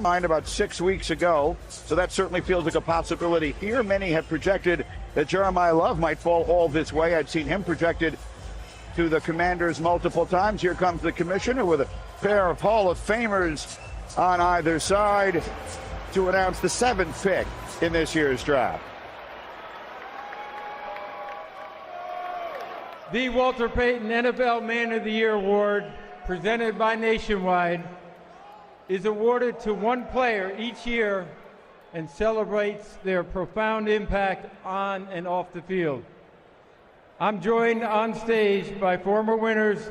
mind about 6 weeks ago, so that certainly feels like a possibility here. Many have projected that Jeremiah Love might fall all this way. I'd seen him projected to the Commanders multiple times. Here comes the commissioner with a pair of Hall of Famers on either side to announce the 7th pick in this year's draft. The Walter Payton NFL Man of the Year Award, presented by Nationwide, is awarded to one player each year and celebrates their profound impact on and off the field. I'm joined on stage by former winners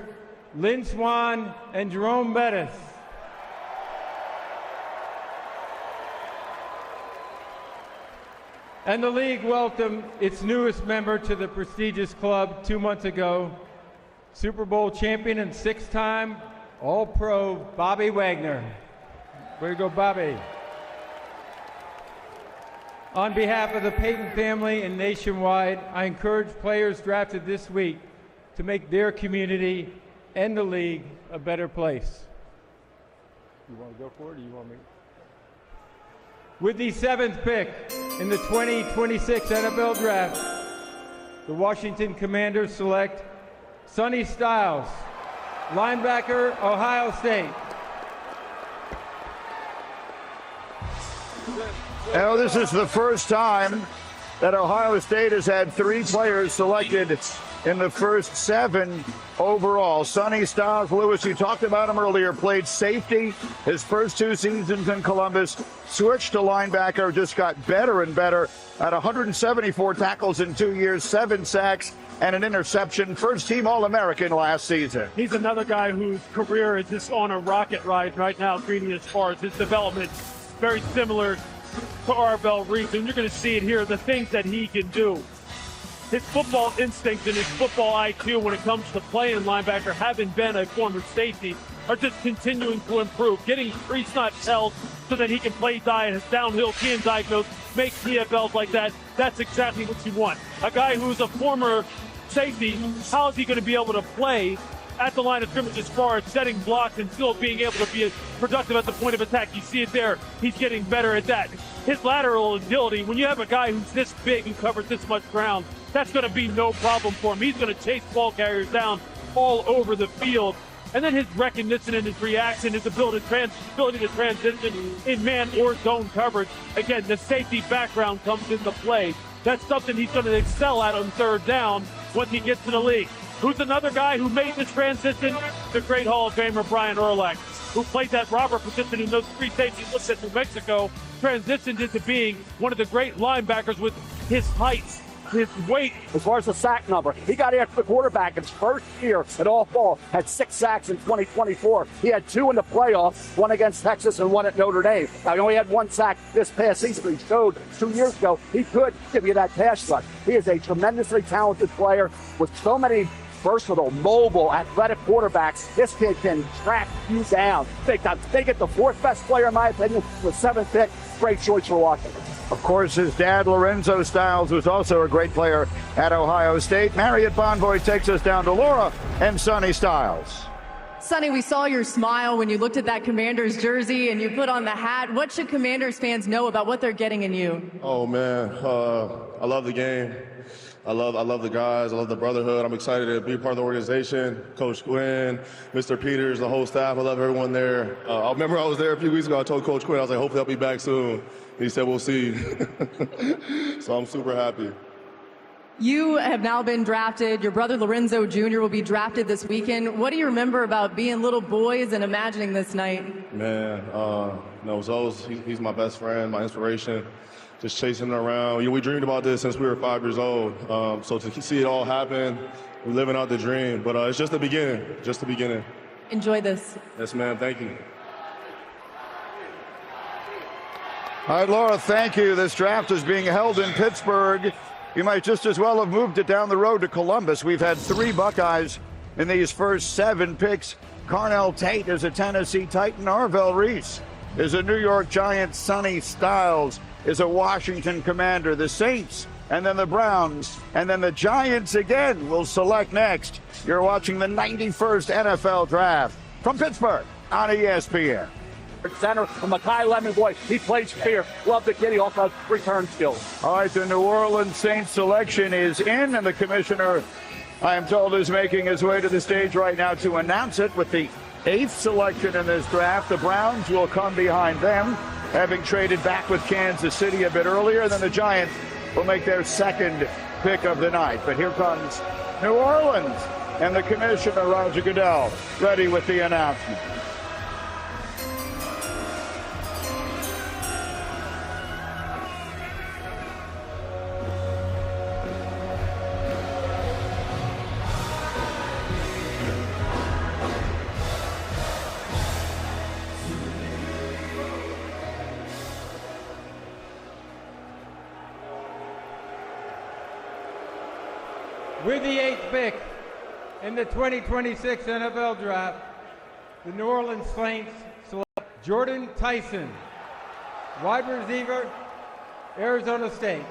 Lynn Swann and Jerome Bettis. And the league welcomed its newest member to the prestigious club 2 months ago, Super Bowl champion and 6-time All-Pro Bobby Wagner. Way to go, Bobby. On behalf of the Payton family and Nationwide, I encourage players drafted this week to make their community and the league a better place. You want to go for it, or you want me? With the 7th pick in the 2026 NFL Draft, the Washington Commanders select Sonny Styles, linebacker, Ohio State. Now, this is the first time that Ohio State has had 3 players selected in the first 7 overall. Sonny Styles, Lewis, you talked about him earlier, played safety his first 2 seasons in Columbus, switched to linebacker, just got better and better at 174 tackles in 2 years, 7 sacks, and an interception. First team All-American last season. He's another guy whose career is just on a rocket ride right now, Greeny, as far as his development. Very similar to Arvell Reese, and you're going to see it here, the things that he can do. His football instinct and his football IQ when it comes to playing linebacker, having been a former safety, are just continuing to improve. Getting crease knots held so that he can play downhill, key and diagnose, make TFLs like that. That's exactly what you want. A guy who's a former safety, how is he going to be able to play at the line of scrimmage as far as setting blocks and still being able to be productive at the point of attack? You see it there. He's getting better at that. His lateral agility, when you have a guy who's this big and covers this much ground, that's going to be no problem for him. He's going to chase ball carriers down all over the field. And then his recognition and his reaction, his ability to transition in man or zone coverage. Again, the safety background comes into play. That's something he's going to excel at on third down once he gets to the league. Who's another guy who made this transition? The great Hall of Famer Brian Urlacher, who played that robber position in those 3 safeties looked at New Mexico, transitioned into being one of the great linebackers with his height, his weight. As far as the sack number, he got after the quarterback his first year at all fall, had 6 sacks in 2024. He had 2 in the playoffs, 1 against Texas and 1 at Notre Dame. Now, he only had 1 sack this past season. He showed 2 years ago he could give you that pass rush. He is a tremendously talented player with so many versatile, mobile, athletic quarterbacks. This kid can track you down. They get the 4th best player, in my opinion, with 7th pick. Great choice for Washington. Of course, his dad, Lorenzo Styles, was also a great player at Ohio State. Marriott Bonvoy takes us down to Laura and Sonny Styles. Sonny, we saw your smile when you looked at that Commanders jersey and you put on the hat. What should Commanders fans know about what they're getting in you? Oh, man, I love the game. I love the guys. I love the brotherhood. I'm excited to be part of the organization. Coach Quinn, Mr. Peters, the whole staff. I love everyone there. I remember I was there a few weeks ago. I told Coach Quinn, I was like, hopefully I'll be back soon. He said, we'll see. So I'm super happy. You have now been drafted. Your brother Lorenzo Jr. will be drafted this weekend. What do you remember about being little boys and imagining this night? Man, he's my best friend, my inspiration. Just chasing him around. We dreamed about this since we were 5 years old. So to see it all happen, we're living out the dream. But it's just the beginning, Enjoy this. Yes, ma'am. Thank you. All right, Laura, thank you. This draft is being held in Pittsburgh. You might just as well have moved it down the road to Columbus. We've had 3 Buckeyes in these first 7 picks. Carnell Tate is a Tennessee Titan. Arvell Reese is a New York Giant. Sonny Styles is a Washington Commander. The Saints, and then the Browns, and then the Giants again will select next. You're watching the 91st NFL Draft from Pittsburgh on ESPN. center. And Mekhi Lemon, boy, he plays fair. Love the kid. He also has return skills. All right, the New Orleans Saints selection is in, and the commissioner, I am told, is making his way to the stage right now to announce it with the 8th selection in this draft. The Browns will come behind them, having traded back with Kansas City a bit earlier. Then the Giants will make their 2nd pick of the night. But here comes New Orleans and the commissioner, Roger Goodell, ready with the announcement. With the 8th pick in the 2026 NFL Draft, the New Orleans Saints select Jordan Tyson, wide receiver, Arizona State.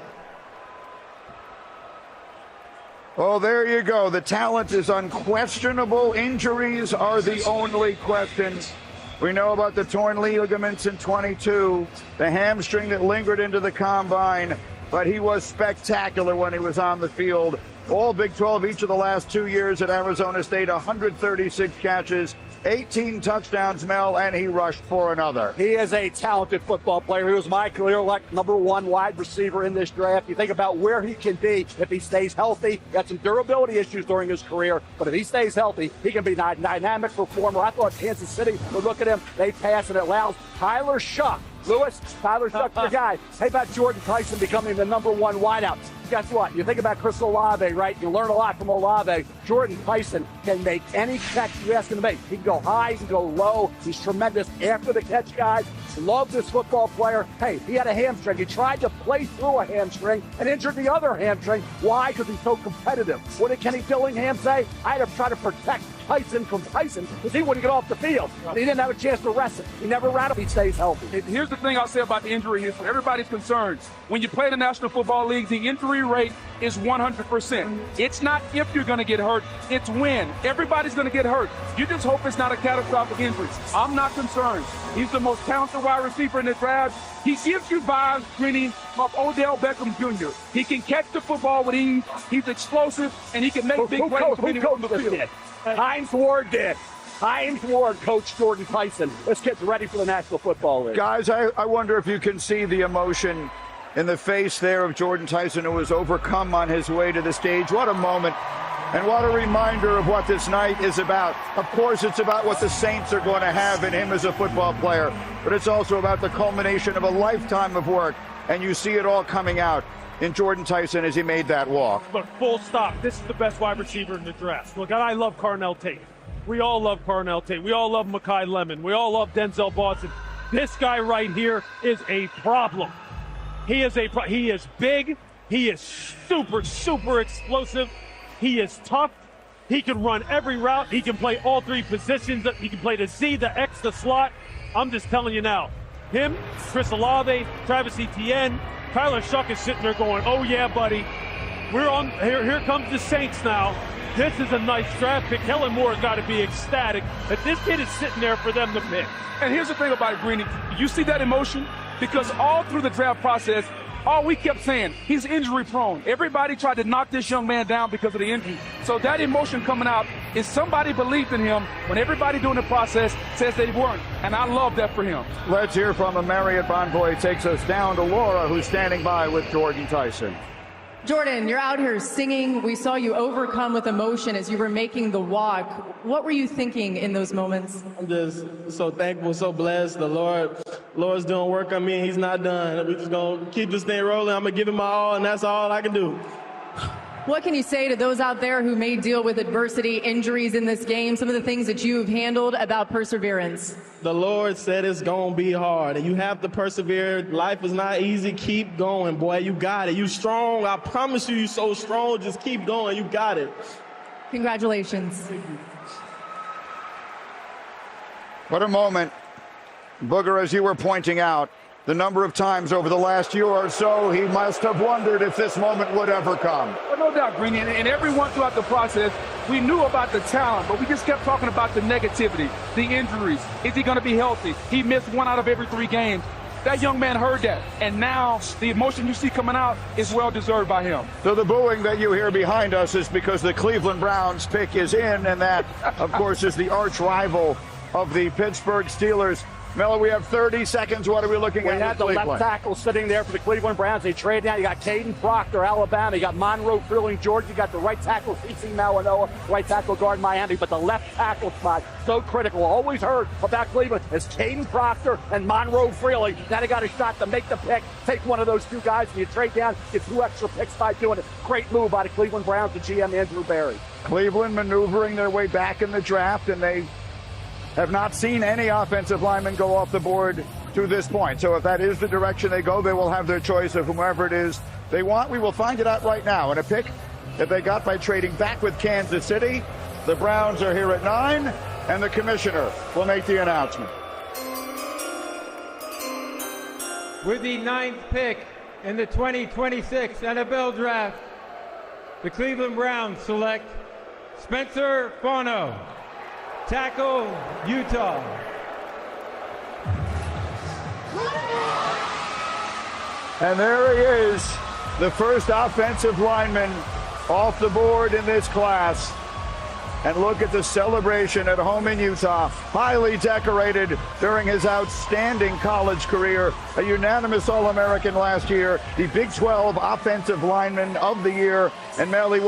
Oh, there you go. The talent is unquestionable. Injuries are the only questions. We know about the torn ligaments in 22, the hamstring that lingered into the combine, but he was spectacular when he was on the field. All Big 12 each of the last 2 years at Arizona State, 136 catches, 18 touchdowns, Mel, and he rushed for another. He is a talented football player. He was my clear #1 wide receiver in this draft. You think about where he can be if he stays healthy. He had some durability issues during his career, but if he stays healthy, he can be a dynamic performer. I thought Kansas City would look at him. They pass, and it allows Tyler Shuck. Lewis, Tyler Shuck's your guy. How about Jordan Tyson becoming the #1 wideout? Guess what? You think about Chris Olave, right? You learn a lot from Olave. Jordan Tyson can make any catch you ask him to make. He can go high, he can go low. He's tremendous after the catch, guys. Love this football player. Hey, he had a hamstring. He tried to play through a hamstring and injured the other hamstring. Why? Because he's so competitive. What did Kenny Dillingham say? I had to try to protect Tyson from Tyson because he wouldn't get off the field. He didn't have a chance to rest him. He never ran him. He stays healthy. Here's the thing I'll say about the injury is everybody's concerned. When you play in the National Football League, the injury rate is 100%. It's not if you're going to get hurt, it's when. Everybody's going to get hurt. You just hope it's not a catastrophic injury. I'm not concerned. He's the most talented wide receiver in the draft. He gives you vibes, Greeny, of Odell Beckham Jr. He can catch the football with ease. He's explosive, and he can make big plays from anywhere on the field. Hines Ward did. Hines Ward coached Jordan Tyson. This kid's ready for the National Football League. Guys, I wonder if you can see the emotion in the face there of Jordan Tyson, who was overcome on his way to the stage. What a moment, and what a reminder of what this night is about. Of course, it's about what the Saints are going to have in him as a football player, but it's also about the culmination of a lifetime of work, and you see it all coming out in Jordan Tyson as he made that walk. Look, full stop. This is the best wide receiver in the draft. Look, I love Carnell Tate. We all love Carnell Tate. We all love Mekhi Lemon. We all love Denzel Boston. This guy right here is a problem. He is big. He is super, super explosive. He is tough. He can run every route. He can play all 3 positions. He can play the Z, the X, the slot. I'm just telling you now. Him, Chris Olave, Travis Etienne, Tyler Shuck is sitting there going, oh yeah, buddy. We're on, here comes the Saints now. This is a nice draft pick. Kellen Moore's got to be ecstatic that this kid is sitting there for them to pick. And here's the thing about it, Greeny. You see that emotion? Because all through the draft process, all we kept saying, he's injury prone. Everybody tried to knock this young man down because of the injury. So that emotion coming out is somebody believed in him when everybody during the process says they weren't. And I love that for him. Let's hear from him. Marriott Bonvoy takes us down to Laura, who's standing by with Jordan Tyson. Jordan, you're out here singing. We saw you overcome with emotion as you were making the walk. What were you thinking in those moments? I'm just so thankful, so blessed. The Lord's doing work on me. He's not done. We're just going to keep this thing rolling. I'm going to give it my all, and that's all I can do. What can you say to those out there who may deal with adversity, injuries in this game, some of the things that you've handled about perseverance? The Lord said it's going to be hard, and you have to persevere. Life is not easy. Keep going, boy. You got it. You strong. I promise you, you're so strong. Just keep going. You got it. Congratulations. What a moment. Booger, as you were pointing out, the number of times over the last year or so he must have wondered if this moment would ever come. Well, no doubt, Greeny, and everyone throughout the process, we knew about the talent, but we just kept talking about the negativity, the injuries. Is he going to be healthy? He missed 1 out of every 3 games. That young man heard that, and now the emotion you see coming out is well-deserved by him. So the booing that you hear behind us is because the Cleveland Browns pick is in, and that, of course, is the arch rival of the Pittsburgh Steelers. Miller, we have 30 seconds. What are we looking at? We had the left tackle sitting there for the Cleveland Browns. They trade now. You got Caden Proctor, Alabama. You got Monroe Freeling, Georgia. You got the right tackle, C.C. Malinois, right tackle guard, Miami. But the left tackle spot, so critical. Always heard about Cleveland is Caden Proctor and Monroe Freeling. Now they got a shot to make the pick. Take one of those 2 guys, and you trade down, get 2 extra picks by doing it. Great move by the Cleveland Browns to GM Andrew Berry. Cleveland maneuvering their way back in the draft, and they have not seen any offensive linemen go off the board to this point. So if that is the direction they go, they will have their choice of whomever it is they want. We will find it out right now. And a pick that they got by trading back with Kansas City. The Browns are here at 9, and the commissioner will make the announcement. With the 9th pick in the 2026 NFL Draft, the Cleveland Browns select Spencer Fano, tackle, Utah. And there he is, the first offensive lineman off the board in this class. And look at the celebration at home in Utah. Highly decorated during his outstanding college career. A unanimous All-American last year. The Big 12 Offensive Lineman of the Year. And Melly won